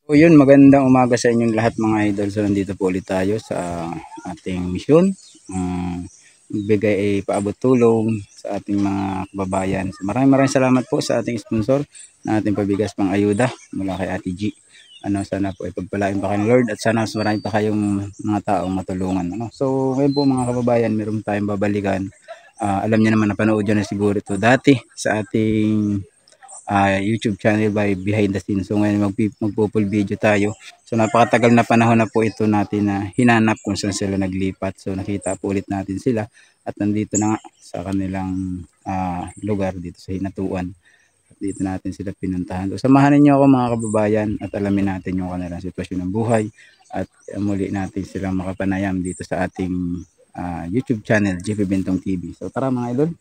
So yun, magandang umaga sa inyong lahat mga idol. So nandito po ulit tayo sa ating misyon. Magbigay ay paabot tulong sa ating mga kababayan. So maraming salamat po sa ating sponsor na ating pabigas pang ayuda mula kay Ate G. Sana po ay pagpalain pa kayo Lord at sana mas marami pa kayong mga taong matulungan. So ngayon po mga kababayan, meron tayong babalikan. Alam niyo naman, napanood nyo na siguro ito dati sa ating YouTube channel by Behind the Scenes. So ngayon magpo-full video tayo. So napakatagal na panahon na po ito natin na hinanap kung saan sila naglipat. So nakita po ulit natin sila at nandito na nga sa kanilang lugar dito sa Hinatuan. At dito natin sila pinuntahan. So samahan niyo ako mga kababayan at alamin natin yung kanilang sitwasyon ng buhay at muli natin silang makapanayam dito sa ating YouTube channel JP Bentong TV. So tara mga idol.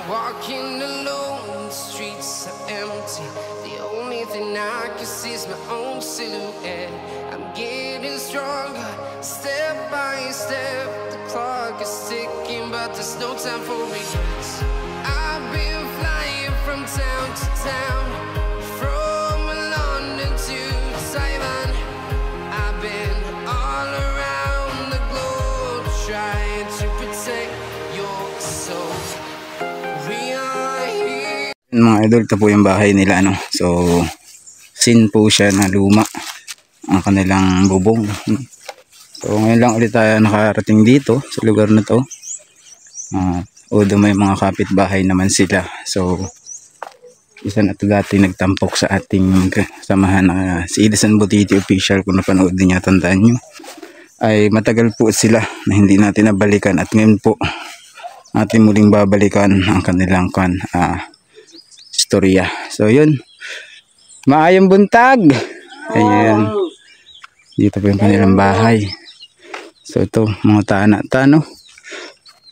Walking alone, the streets are empty. The only thing I can see is my own silhouette. I'm getting stronger, step by step. The clock is ticking, but there's no time for regrets. I've been flying from town to town, from London to Taiwan. I've been all around the globe trying to protect your soul. Mga idol, ito po yung bahay nila So sin po siya na luma ang kanilang bubong. So ngayon lang ulit tayo nakarating dito sa lugar na to. Although may mga kapitbahay naman sila. So isa na ito dati nagtampok sa ating samahan na si Edison Butiti Official, kung napanood din niya, tandaan nyo. Ay matagal po sila na hindi natin nabalikan at ngayon po ating muling babalikan ang kanilang istorya. So yun, maayong buntag. Ayan, dito po yung kanilang bahay. So ito mga tano.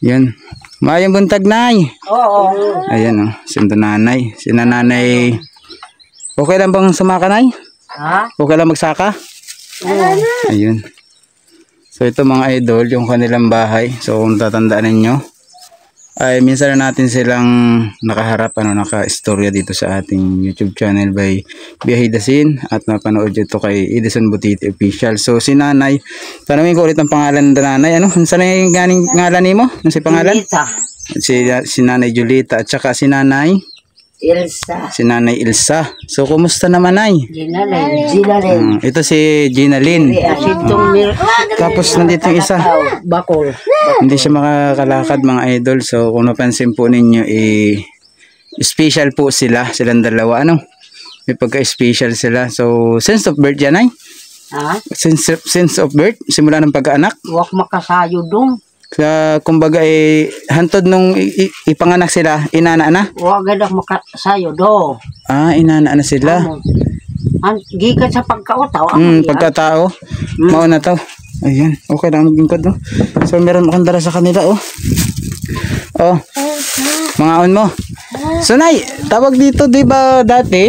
Yan, maayong buntag nay. Ayan nanay. Si nanay, okay lang bang sumaka nay? Okay lang magsaka? Ayun. So ito mga idol, yung kanilang bahay. So kung tatandaan ninyo, ay minsan na natin silang nakaharap, naka-istorya dito sa ating YouTube channel by Behind the Scene at napanood ito kay Edison Butiti Official. So si nanay, tanungin ko ulit ang pangalan ng nanay. Saan yung ngalan mo? Ano si pangalan? Julita. Si nanay Julita at saka si nanay Ilsa. Si nanay Ilsa. So kumusta naman nay? Ginalyn. Ito si Ginalyn. Tapos nandito yung isa. Bakol. Hindi siya makakalakad mga idol. So kung napansin po ninyo, special po silang dalawa. May pagka-special sila. So sense of birth yan ay? Sense of birth? Simula ng pagkaanak? Huwag makasayo dong. Kumbaga hantod nung ipanganak sila, inana na? Huwag gadak makasayo do. Inana na sila. Gikan sa pagkautaw. Pagkatao. Mao na to. Ayan, okay lang maglingkod So meron akong dala sa kanila mga on mo. So nay, tawag dito di ba dati?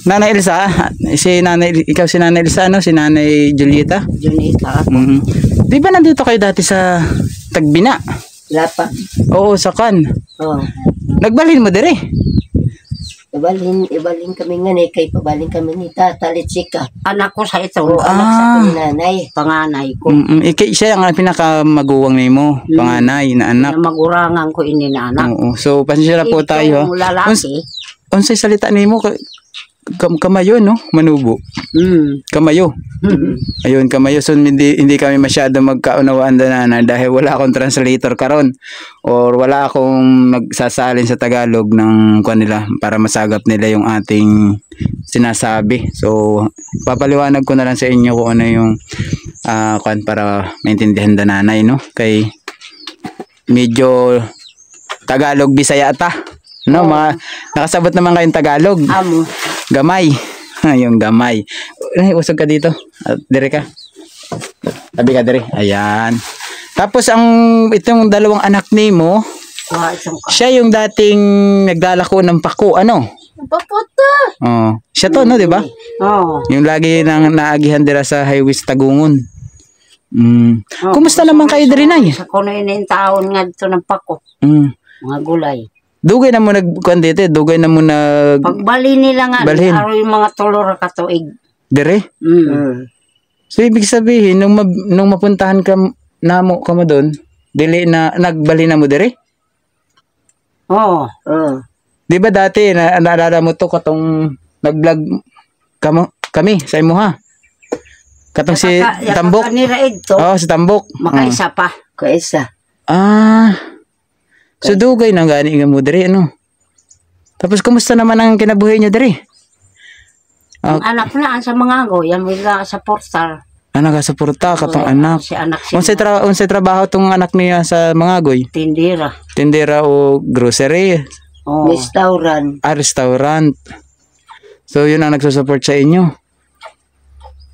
Nanay Elsa, ikaw si Nanay Elsa, si Nanay Julieta? Julieta. Di ba nandito kayo dati sa Tagbina? Lapa. Oo, sa kan. Nagbalhin mo dire? Ibalin kami nga kay pabalin kami ni Tata Litsika. Anak ko sa ito, anak sa pinanay, panganay ko. Siya ang pinakamaguwang nimo, panganay na anak. Magurangan ko ini na anak. Oo. So pasensya na po tayo. Unsay salita nimo? Kamayo manubo. Kamayo. Ayun, kamayo. So hindi kami masyado magkaunawaan na dahil wala akong translator karon or wala akong nagsasalin sa Tagalog ng kanila para masagap nila yung ating sinasabi. So papaliwanag ko na lang sa inyo kung ano yung para maintindihan da nanay kay medyo Tagalog Bisaya ata. Nakasabot naman kayong Tagalog. Gamay. Yung gamay. Usog ka dito. Dire ka. Tabi ka dire. Ayan. Tapos itong dalawang anak nimo, siya yung dating nagdala ko ng pako. Paputa. Siya to, di ba? Yung lagi nang naagihan dira sa highway Tagungon. Kumusta naman kayo diri nay? Sa kuno inin taon nga dito ng pako. Mga gulay. Dugay na mo nagkuan dito, dugay na mo nag Pagbali nila nga, balhin. araw yung mga tulor katuig. dire. So ibig sabihin nung mapuntahan ka namo ka mo doon, dili na nagbali na mo dire? Oo. Di ba dati naalala mo to katong nag-vlog kami sa imo ha? Katong si Tambok. Kanira ito, Oh, si Tambok. makaisa pa. Kaisa. So dugay na gani nga mo diri ano. Tapos kumusta naman ang kinabuhi niyo diri? Ang anak na sa mga go, yan wala sa portal. Anak sa porta katong anak. Si anak Unsay trabaho tong anak niya sa mga goy? tindira. Tindera o grocery, Oh. Restaurant. restaurant. So yun ang nagsusupport sa inyo.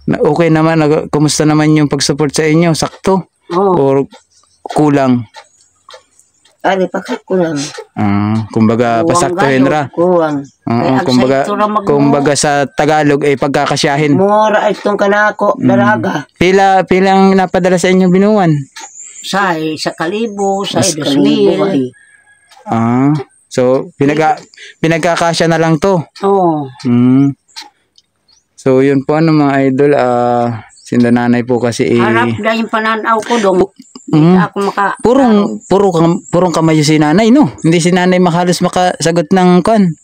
Okay naman, kumusta naman yung pag-support sa inyo? Sakto? Oh. Or kulang? Ari pa kulang. Kumbaga pasaktuhin ra. Kuwang. Kumbaga sa Tagalog ay pagkakasyahin. Mura itong kanako, dalaga. Pila ang napadala sa inyo binuwan? Sa kalibo, sa 2,000. So pinagkakasya na lang to. Oo. So yun po mga idol, sinda nanay po kasi Harap na yung pananaw ko dong. Hindi ako purong kamayo si nanay, no? Hindi si nanay makasagot ng kon.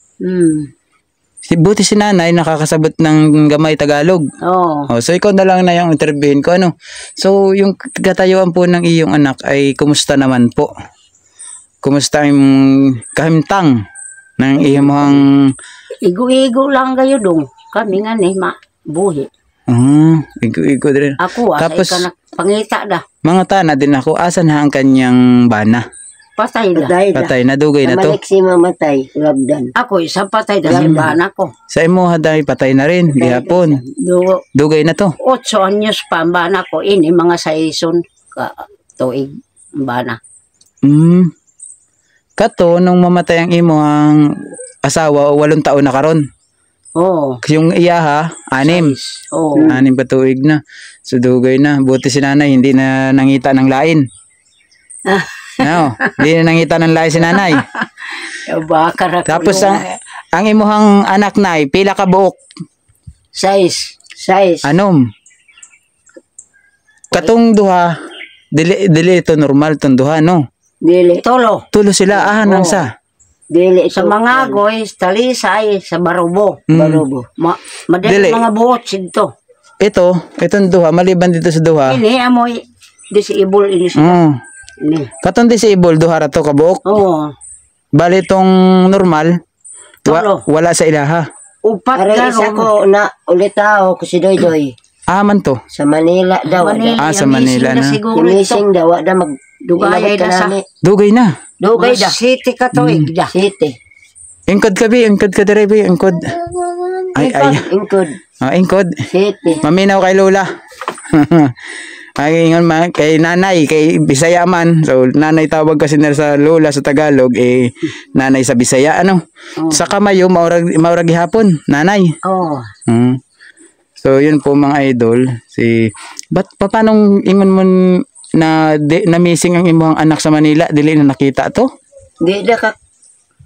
Buti si nanay nakakasabot ng gamay Tagalog. Oo. So ikaw na lang na yung interviewin ko, ano? So yung katayuan po ng iyong anak ay kumusta naman po? Kumusta yung kahimtang ng iyong mga... Igo-igo lang kayo dong. Kami nga ni buhi. Igo din. Ako Tapos, sa pangita da. Mga tana din ako, asan na ang kanyang bana? Patay da. Patay na, dugay na to. Si mamatay, labdan. Ako isang patay da sa bana ko. Sa imo haday patay na rin, gihapon. Dugay na to. 8 anyos pa ang bana ko. Ini mga saison tuig ang bana. Kato, nung mamatay ang imo ang asawa, 8 taon na karon. Oo. Yung iyaha, 6. Oo. 6 pa tuig na. So dugay na. Buti si nanay, hindi na nangita ng lain. No, hindi na nangita ng lain si nanay. Tapos ang imuhang anak nay, pila ka buok? 6. Anom? Katong duha, dili ito normal tong duha, no? Dili. Tulo Sila, nang sa? Dili sa mga goy, talisay, sa barubo. Madali mga buot dito. Itong duha, maliban dito sa duha. Ini amoy disable ini siya. Ini. Katong disable, duha ra to kabuok. Oo. Bali itong normal, wala sa ilaha. Upat isa ko na ulit ako si Doydoy. Man to. Sa Manila daw. Sa Manila na. Missing daw, magdugay na sa. Dugay na. Dugay da. City ka to da. City. Ingkod ka dire bi, ingkod. Ingkod. Ingkod. City. Maminaw kay Lola. Ay ingon kay nanay, kay Bisaya man. So nanay tawag kasi na sa Lola sa Tagalog, nanay sa Bisaya, ano? Sa Kamayo, maurag gihapon, nanay. Oo. So yun po mga idol, paano ingon mo na missing ang imong anak sa Manila, dili na nakita to? Di na ka.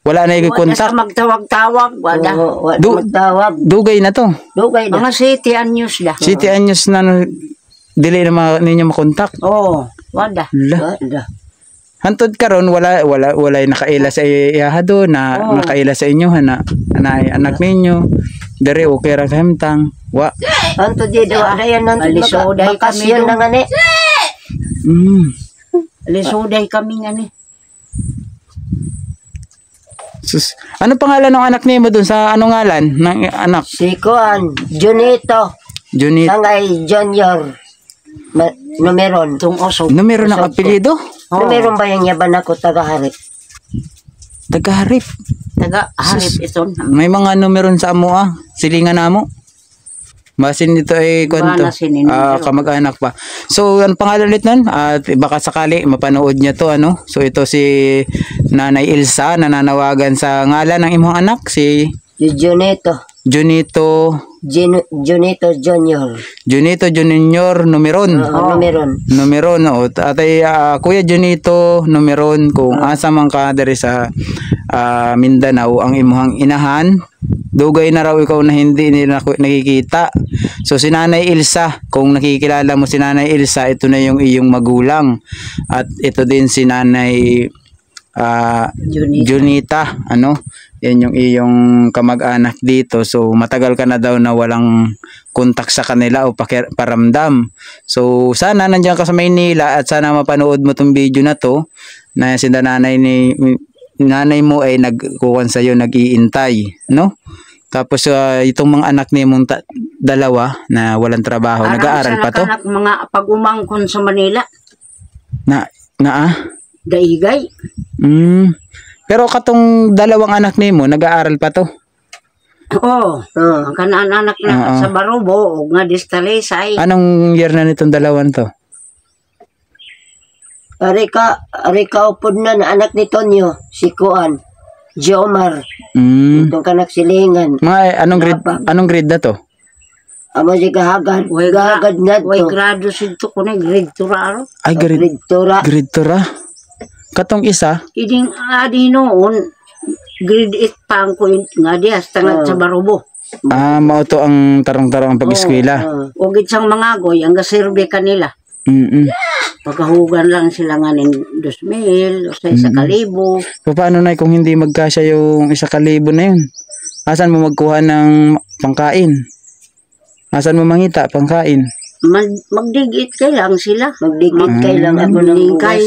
Wala na i-contact. Wala magtawag-tawag. Wala magtawag. Dugay na to. Dugay na. Mga city anyos da. City anyos na dili na ninyo makontak. Oo. Wala. Hantod karon wala nakaila sa iyaha do na nakaila sa inyo na anak ninyo. Dere okay ra kahimtang. Wa. Hantod di do adayan nantud bakasyon na ngani. Lisuday kami nga ni. Sus, ano pangalan ng anak niyo doon sa anong ngalan ng anak? Si Kuan, Junito. Sangay Junior. Numeron. Numeron ng apelyido? Numeron ba yung yaban ako taga-harip? Taga-harip? Taga-harip ito. May mga numeron sa amo silingan na mo? Basin dito ay kwento. Kamag-anak pa. So, ang pangalan ulit nun, at baka sakali mapanood niya to, ano? So, ito si Nanay Ilsa, nananawagan sa ngalan ng imong anak, si Junito. Junito Junior. Junito Junior Numeron. Numeron. Numeron, no. Atay Kuya Junito Numeron, kung asa man ka diri sa Mindanao, ang imuhang inahan, dugay na raw ikaw na hindi nila nakikita. So si Nanay Ilsa, kung nakikilala mo si Nanay Ilsa, ito na yung iyong magulang. At ito din si Nanay Junita, ano? Yan yung iyong kamag-anak dito. So matagal ka na daw na walang kontak sa kanila o paramdam. So sana nandiyan ka sa Maynila at sana mapanood mo tong video na to, na si nanay mo ay nagkukuhan sa iyo, nag-iintay, no? Tapos itong mga anak niya mong dalawa na walang trabaho, nag-aaral pa to? Anak mga pag-umangkon sa Manila. Daigay. Pero katong dalawang anak nimo nag-aaral pa to? Oo. Ang kanaan anak na sa Barubo o nga Distalisay. Anong year na nitong dalawan to? Arika upod na anak ni Tonyo, si Kuan, Jomar. Itong kanak silingan. Anong grade na to? Amo si gahagad na to. Way grado sidto ko na grade 2 ra. Ay, grade 2 ra. Katong isa? Iding adi noon, grade 8 pa ang kuin nga di hasta nga sa Barubo. Mao to ang tarong-tarong ang pag-eskwela. O gitsang mga goy, ang gaserbe kanila. Pagkahugan lang sila nga ng 2,000 o sa 1,000. Paano na kung hindi magkasya yung 1,000 na yun? Asan mo magkuha ng pangkain? Asan mo mangita pangkain? Magdigit kay lang sila. Magdigit kay lang ako ng kay.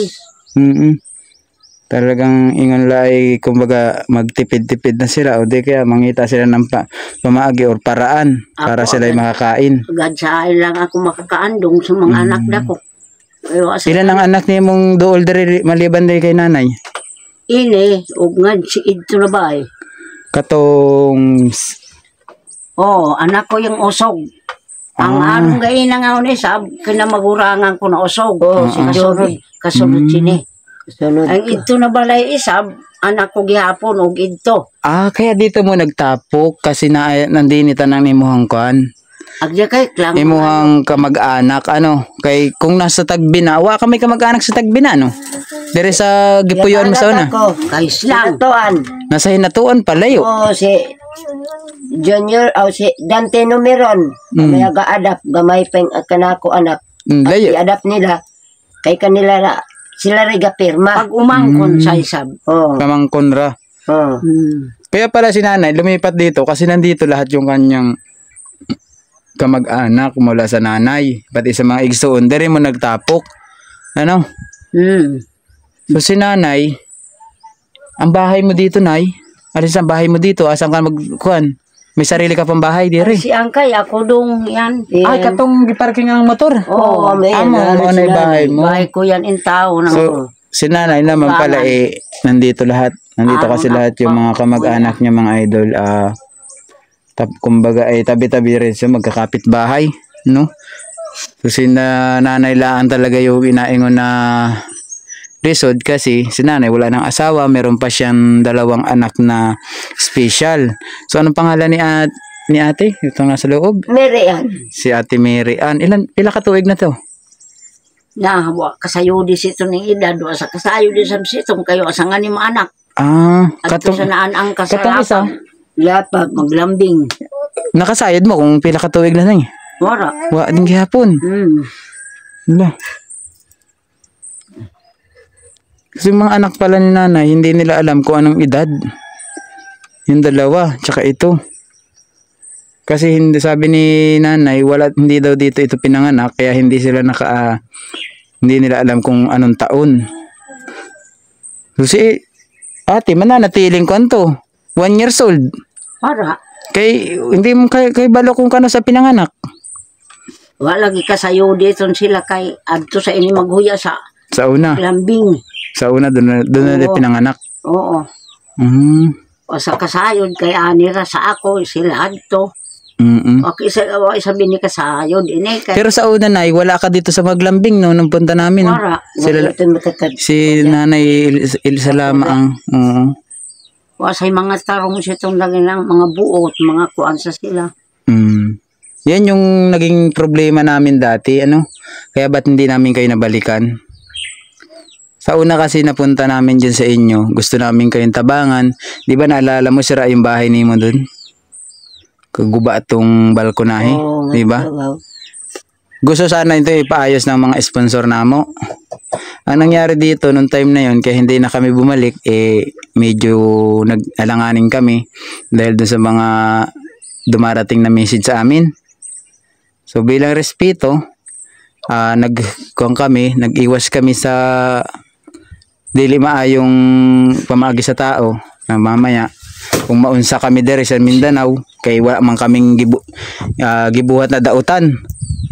Talagang ingon lay, kumbaga magtipid-tipid na sila o di kaya mangita sila ng pamaagi or paraan para sila ay makakain. Agad sa akin lang ako makakaandong sa mga anak na ko. Ilan ang anak niya mong dool diri maliban diri kay nanay? Ini, ug nga si Idto na ba eh. Katong anak ko yung usog. Ang anong gaina nga ni sab kinamagurangan ko na usog. Si kasunod sini. Ang Idto na balay isab, anak ko gihapon og Idto. Kaya dito mo nagtapok kasi nandini tanang imuhang kuan. Agya kay lang. Imuhang kamag-anak kay kung nasa Tagbina, wa kami kamag-anak sa Tagbina Dire sa Gipuyon mo sa una. Kay lang. Nasa Hinatuan palayo. Si Junior si Dante Numeron. May aga-adapt gamay peng kanako anak. Layo. I-adapt nila kay kanila sila riga pirma. Pag umangkon sa isab. Kamangkon ra. Kaya pala si nanay lumipat dito kasi nandito lahat yung kanyang kamag-anak mula sa nanay, pati sa mga igsoon. Dari mo nagtapok. So si nanay, ang bahay mo dito, nay? Alis ang bahay mo dito? Asan ka magkuhan? May sarili ka pang bahay, dire? Si Angkay, ako dong yan. Ay, katong giparking ang motor? Oo, mo na yung bahay mo. Bahay ko yan in tao. So, si nanay naman pala nandito lahat. Nandito kasi lahat yung mga kamag-anak niya, mga idol. Kumbaga ay tabi-tabi rin siya, magkakapit bahay, no? So si nanay laan talaga yung inaingon na resod kasi si nanay wala nang asawa, meron pa siyang 2 anak na special. So anong pangalan ni ate? Ito nasa loob? Mary Ann. Si Ate Mary Ann. Pila katuig na to? Kasayo di sito ng edad, sa kasayo di sa sitong kayo asangan ni mga anak. Katong sa naan ang katong isa? Lapag, maglambing. Nakasayad mo kung pila katuig na lang. Wa din gihapon. Wala. Kasi mga anak pala ni nanay, hindi nila alam kung anong edad. Yung 2, tsaka ito. Kasi sabi ni nanay, hindi daw dito ito pinanganak, kaya hindi hindi nila alam kung anong taon. Kasi ate, mananatiling ko anto. 1 years old. Hindi mo kay balo kung kano sa pinanganak. Wala lagi kasayo dito sila kay adto sa ini maghuya sa una. Lambing. Sa una doon na pinanganak. Oo. O sa kasayod kay anira sa ako sila adto. Okay, sabi ni kasayod Pero sa una nay, wala ka dito sa Maglambing nung punta namin. Si Nanay Ilsa lamang. Wasay mga tarong sitong lagi lang, mga buot, mga kuansa sila. Yan yung naging problema namin dati, ano? Kaya ba't hindi namin kayo nabalikan? Sa una kasi napunta namin dyan sa inyo, gusto namin kayong tabangan. Di ba naalala mo, sira yung bahay ni mo dun? Kaguba itong balkonahe, Oo, di ba? wow. Gusto sana ito ipaayos ng mga sponsor namo. Ang nangyari dito nung time na yon, kaya hindi na kami bumalik, medyo nag-alanganin kami dahil dun sa mga dumarating na message sa amin. So bilang respeto, nag-iwas kami sa dili maayong pamagi sa tao na mamaya kung maunsa kami dere sa Mindanao kay wala man kaming gibuhat na dautan,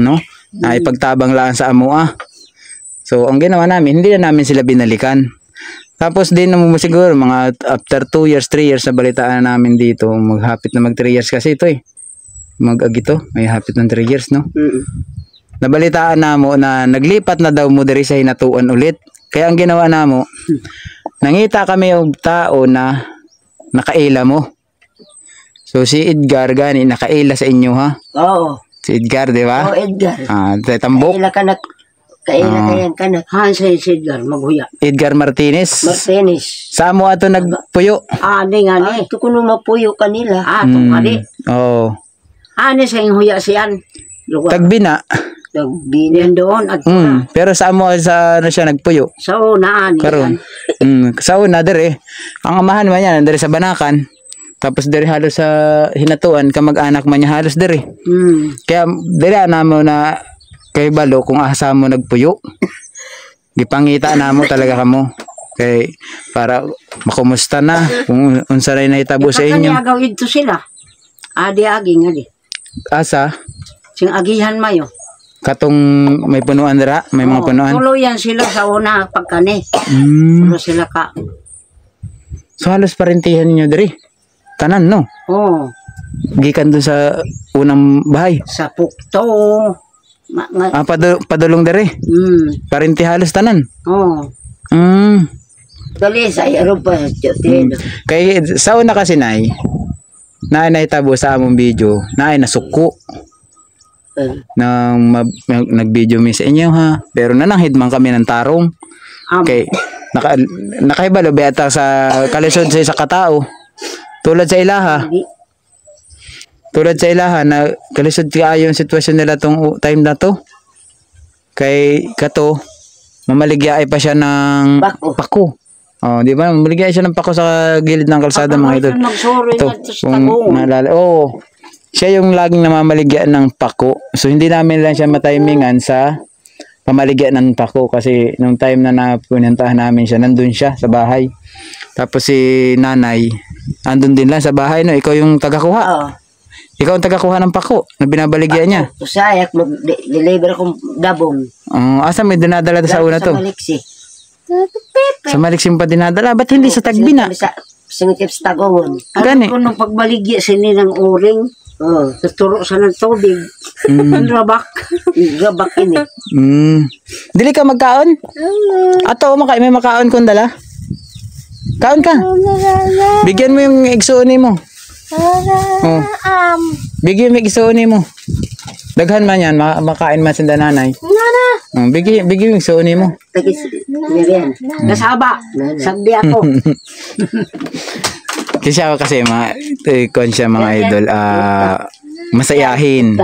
no? Na ipagtabang lang sa amua. So ang ginawa namin, hindi na namin sila binalikan. Tapos din naman siguro mga after 2 years, 3 years na balitaan namin dito, maghapit na mag 3 years kasi ito mag-agito, may hapit ng 3 years, no? Nabalitaan na mo na naglipat na daw mo diri sa Hinatuan ulit. Kaya ang ginawa na mo, nangita kami og tao na nakaila mo. So si Edgar gani nakaila sa inyo, ha? Oo. Si Edgar, di ba? Oo, Edgar. Tambok. Kaila kayang kanak. Hansa Sidgar maghuya. Edgar Martinez. Martinez. Sa mo ato nagpuyo. Di nga ni. Ito kuno mapuyo kanila. Itong kadi. Oo. Ani sa huya siyan. Lugar. Tagbina. Yan doon. At Pero sa mo sa ano siya nagpuyo. sa una ani. Karon. Sa una dere. Ang amahan man yan dere sa Banakan. Tapos dere halos sa Hinatuan kamag-anak man niya halos dere. Kaya dere na mo na kay balo kung asa mo nagpuyo. Gipangita na mo talaga kamo. Kay para makumusta na kung unsa ray nahitabo sa inyo. Kanya agawid to sila. Adi-agi nga di. Asa Sing agihan mayo. katong may punuan dira, may mga punuan. Tuluyan sila sa una pagkani. Tulo sila ka. So halos parintihan niyo diri. Tanan no. Oo. Gikan dun sa unang bahay. Sa pukto. Padulong diri. Parinti halos tanan. Oo. Dali sa iyaro pa. Kay sa una kasi nay nahitabo sa among video, nasuko. Nang nag-video mi sa inyo, ha. Pero nananghid man kami ng tarong. Okay. Nakaibalo beta sa kalisod sa isa katao. Tulad sa ilaha. Tulad sa ilaha na kalisod kaayo yung sitwasyon nila tong time na to. Kay kato mamaligya pa siya ng pako. Oh, di ba? Mamaligya siya ng pako sa gilid ng kalsada, mga idol. Ito, kung naalala. Oh. Siya yung laging namamaligya ng pako. So hindi namin lang siya matimingan sa pamaligya ng pako kasi nung time na napunentahan namin siya, nandun siya sa bahay. Tapos si nanay, andun din lang sa bahay, no? Ikaw yung tagakuha. Oo. Ikaw ang tagakuha ng pako na binabaligya niya. Usayak, mag-deliver akong dabong. Asa may dinadala sa una to? Sa Maliksi. Sa Maliksi pa dinadala? Ba't hindi sa Tagbina? Singitip sa Tagongon. Gani. Ano kung nung pagbaligya sini ng uring, tuturo sa ng tubig. Ang rabak. Gabak ini. Dili ka magkaon? Ato, may makaon kong dala? Kaon ka? Bigyan mo yung igsuoni mo. Bigyan mo yung igsuoni mo. Daghan man yan, makain man sinda nanay. Bigyan mo yung igsuoni mo. Yan. Kasaba. Sagdi ako. Kasi konsya mga idol, masayahin.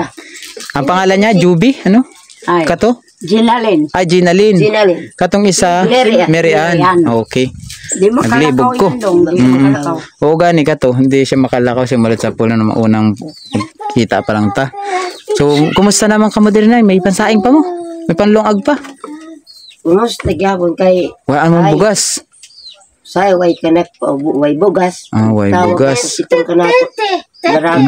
Ang pangalan niya, Juby, ano? Ay. Kato? Ginalin. Ginalin. Ginalin. Katong isa, Marian. Okay. Di mo Naglibog ko. Oo, gani kato. Hindi siya makalakaw. Simulat sa puno ng unang kita pa lang ta. So, kumusta naman ka mo din na? May pansaing pa mo? May panlungag pa? Unos, nagyabon kay... Waan mo bugas? Say, way kanak, way bugas. Way bugas. Itong kanak. Daraga.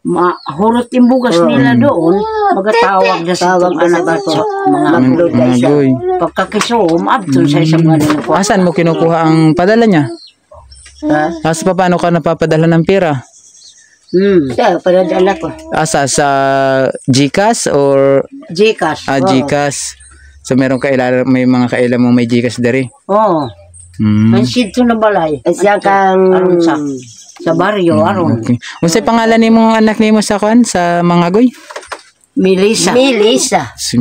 Mahurot yung bugas nila doon. Magatawag na sa Tawag na sa bato. mga Maglod na isa. pagkakisom, abdun sa isang ganun. Asan mo kinukuha ang padala niya? Ha? Asa pa paano ka napapadala ng pera? Siya, panadala ko. Asa sa GCash or Gcash. GCash? So meron may mga kailan mo may GCash dere. Oo. Ang sidto na balay. Ang siya kang... Aron sa Sa baryo, aron. Okay. Unsay pangalan nimo anak nimo sa kuan sa Mangagoy? Melissa. Melissa. Si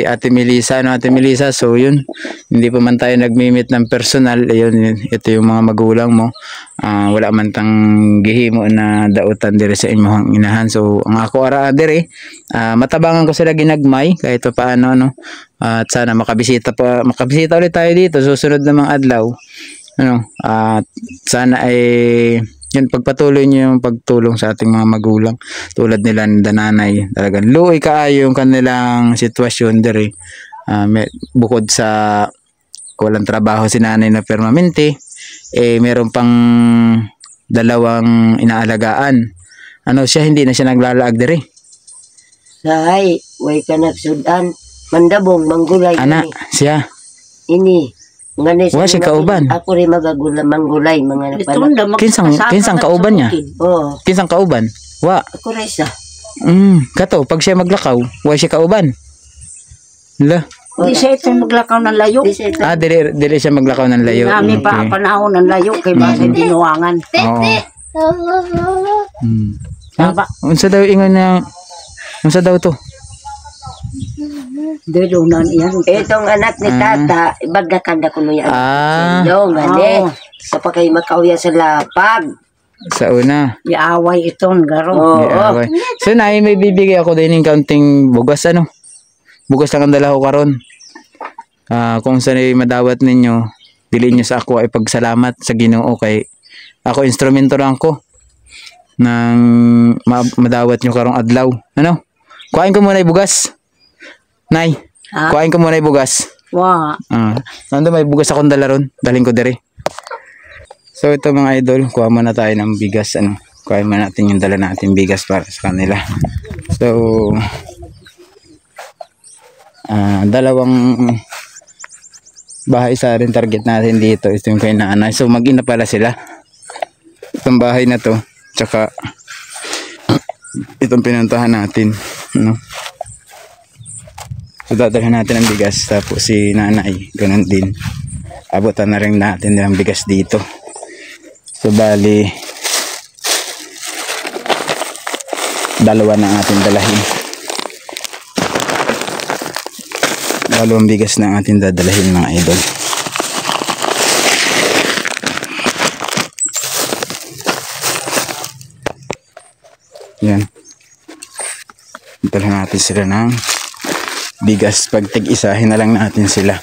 Ate Melissa, Ate Melissa. So yun, hindi pa man tayo nagmi-meet ng personal. Ayun, ito yung mga magulang mo. Wala man tang gihimo na dautan dire sa inyong inahan. So ang ako ara dire, matabangan ko sila ginagmay kahit pa paano, no. At sana makabisita ulit tayo dito susunod na mga adlaw. Ano, at sana ay yun, pagpatuloy niyo yung pagtulong sa ating mga magulang tulad nila ni nanay. Talagang luoy kaayo yung kanilang sitwasyon dire. Bukod sa walang trabaho si nanay na permanente, meron pang dalawang inaalagaan. Ano siya, hindi na siya naglalaag dire. Sahay, way ka nagsudan. Mandabong, manggulay. Ana, siya. Ini. Ngani Wa siya kauban. Ako rin magagula, manggulay, mga Litunda, napala. Kinsang kauban niya? Oo. Kinsang kauban? Wa. Ako rin sa. Kato, pag siya maglakaw, wa siya kauban. La. Di siya ito maglakaw ng layo. Dili siya maglakaw ng layo. Namin pa panahon ng layo kay basa dinuangan. Saba. Unsa daw ingon na, unsa daw to? Delunan yan. Itong anak ni tata, ibagdakan ko mo yan. Ah. Ngani. Kapag kayo makauya sa lapag. Sa una. Iaway iton, garo. Okay. So na may bibigay ako din ng kaunting bugas, ano. Bugas lang ang dala ko karon. Kung saan ay madawat ninyo, dili niyo sa ako ay pagsalamat sa Ginoo kay ako instrumento lang ko nang madawat niyo karong adlaw. Ano? Kuhain ko muna 'yung bugas. Nay, kuhain ko muna 'yung bugas. Wa. Nando may bugas akong dala ron. Dalhin ko dire. So ito mga idol, kuha muna tayo ng bigas, ano. Kuhain muna natin yung dala natin bigas para sa kanila. So dalawang bahay sa rin target natin dito. Ito yung kay nanay. So mag-ina pala sila. Itong bahay na to, tsaka itong pinuntahan natin, ano. So dadalhin natin ang bigas, tapos si nanay ganun din, abutan na rin natin ang bigas dito. So bali dalawa na ating dalahin, dalawang bigas na ating dadalahin mga idol. Yan, dalhin natin sila ng bigas. Pag tig-isahin na lang natin sila.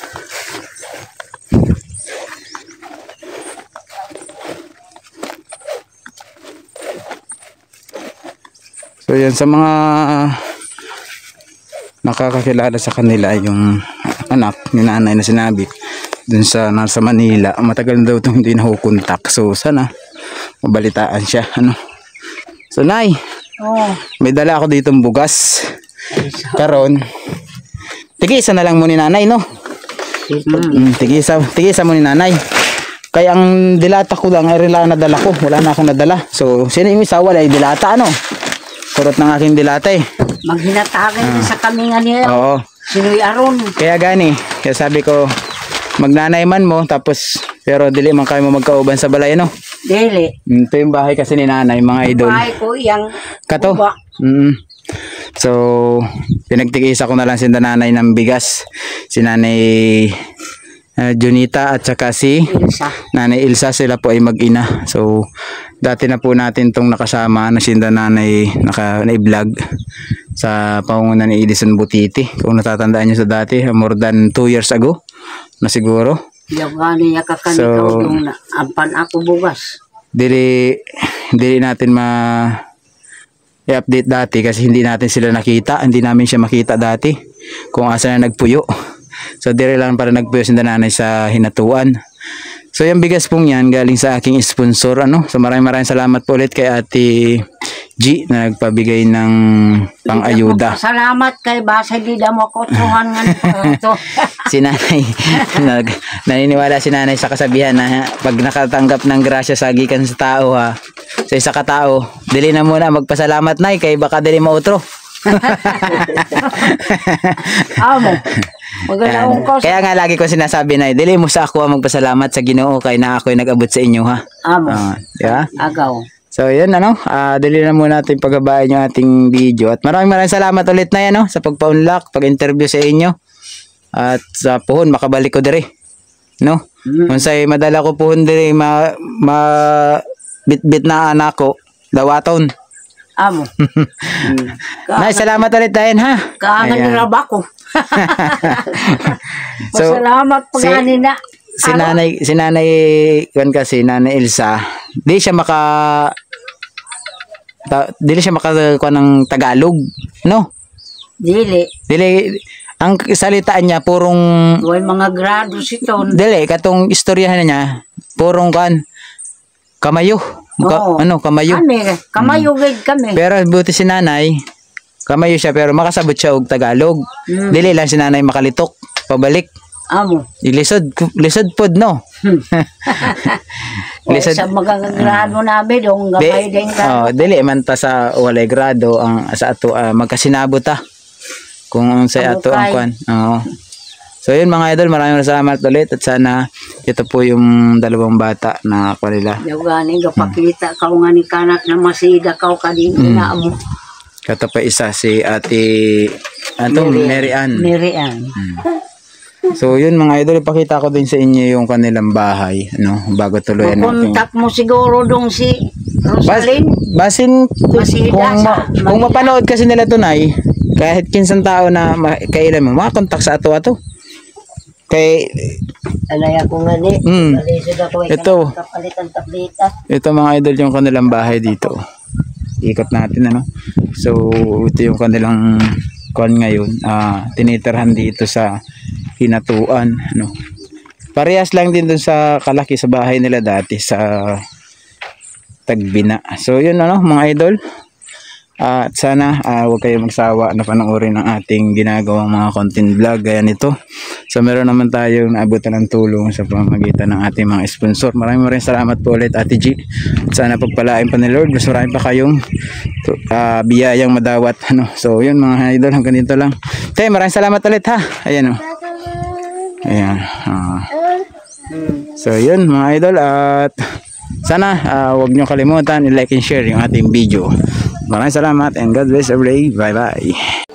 So yan, sa mga nakakakilala sa kanila, yung anak ni nanay na sinabi dun sa nasa Manila, matagal na daw itong hindi nakukontak. So sana mabalitaan siya, ano. So nay, may dala ako ditong bugas karon. Tigisa na lang mo ni nanay, no? Tigisa mo ni nanay. Kaya ang dilata ko lang ay lang nadala ko. Wala na akong nadala. So, sino yung isa wala ay dilata, ano? Kurot ng aking dilata eh. Maghinatagan sa kami nga niya. Oo. Sinoy aron. Kaya gani. Kaya sabi ko, magnanay man mo, tapos, pero dili man kayo mo magkauban sa balay, ano? Dili. Ito yung bahay kasi ni nanay, mga idol. Bahay ko iyang Kato. So, pinagtigisa ko na lang si nanay ng bigas. Si nanay Junita at saka si Ilsa. nanay Ilsa, sila po ay mag-ina. So, dati na po natin tong nakasama na si nanay na-vlog sa pangungunan ni Edison Butiti. Kung natatandaan nyo sa dati, more than 2 years ago na siguro. Yung gani niya kakanikaw nung ampan ako bugas. Dili natin i-update dati kasi hindi natin sila nakita, hindi namin siya makita dati kung asa na nagpuyo. So dire lang para nagpuyo si nanay sa Hinatuan. So yung bigas pong yan galing sa aking sponsor, ano. So maraming salamat po ulit kay Ate G na nagpabigay ng pang-ayuda. Salamat kay basa di mo ko truhan nga to. Si nanay, naniniwala si nanay sa kasabihan na pag nakatanggap ng grasya sa gikan sa tao, sa isa ka tao, dili na muna magpasalamat nay kay baka dili mautro. Amo. Magalaong ko. Kaya nga lagi ko sinasabi na, dili mo sa ako ang magpasalamat sa Ginoo kay na ako'y nag-abot sa inyo ha. Amo. Di ba? Agaw. So yun dali na muna natin pagbabayan yung ating video at maraming salamat ulit na yan sa pagpa-unlock, pag-interview sa inyo at sa puhon makabalik ko dire no. Unsay madala ko puhon dire bit na anak ko dawaton. Amo. Nay, salamat ulit tayo ha. Kaangan ni raba ko. So, salamat pagani na. Si nanay kan kasi nanay Elsa, di siya makakuha ng Tagalog, no? Dili. Ang salitaan niya purong Way mga grado siton. dili katong istoryahan niya purong kamayo. Oo. Kamayo. Kamayo gid kami. Pero buti si nanay, kamayo siya pero makasabot siya og Tagalog. Dili lang si nanay makalitok pabalik. Amo. Lisod pod no. Lisod sa mga grado namin dong gamay din ka. Dili man ta sa walay grado ang sa ato magkasinabot ta. Kung sa ato ang kwan. Oo. So yun mga idol, maraming salamat ulit at sana ito po yung dalawang bata na ako nila. Gani gapakita ka nga ni kanak na masida ka kadin ina mo. Kato pa isa si Ate Mary Ann. Mary Ann. So yun mga idol, ipakita ko din sa inyo yung kanilang bahay, bago tuluyan natin. Kontak mo siguro dong si Rosalyn. Basin Masida kung mapanood kasi nila tunay, kahit kinsang tao na kailan mo, makakontak sa ato. Kay Alay ako nga ni. Alisod ako. Ito. Kapalitan tableta. Ito mga idol yung kanilang bahay dito. Ikot natin So ito yung kanilang kwan ngayon. Tinitirhan dito sa Hinatuan. Parehas lang din dun sa kalaki sa bahay nila dati sa Tagbina. So yun mga idol. At sana huwag kayo magsawa na panoorin ang ating ginagawang mga content vlog gaya nito. So meron naman tayong naabutan ng tulong sa pamamagitan ng ating mga sponsor. Maraming salamat po ulit Ate G. At sana pagpalain pa ni Lord. Mas marami pa kayong biyayang madawat. So yun mga idol, hanggang dito lang. Tayo, maraming salamat ulit ha. Ayan Ayan. So yun mga idol, at sana huwag nyo kalimutan i-like and share yung ating video. Maraming salamat and God bless every day. Bye bye.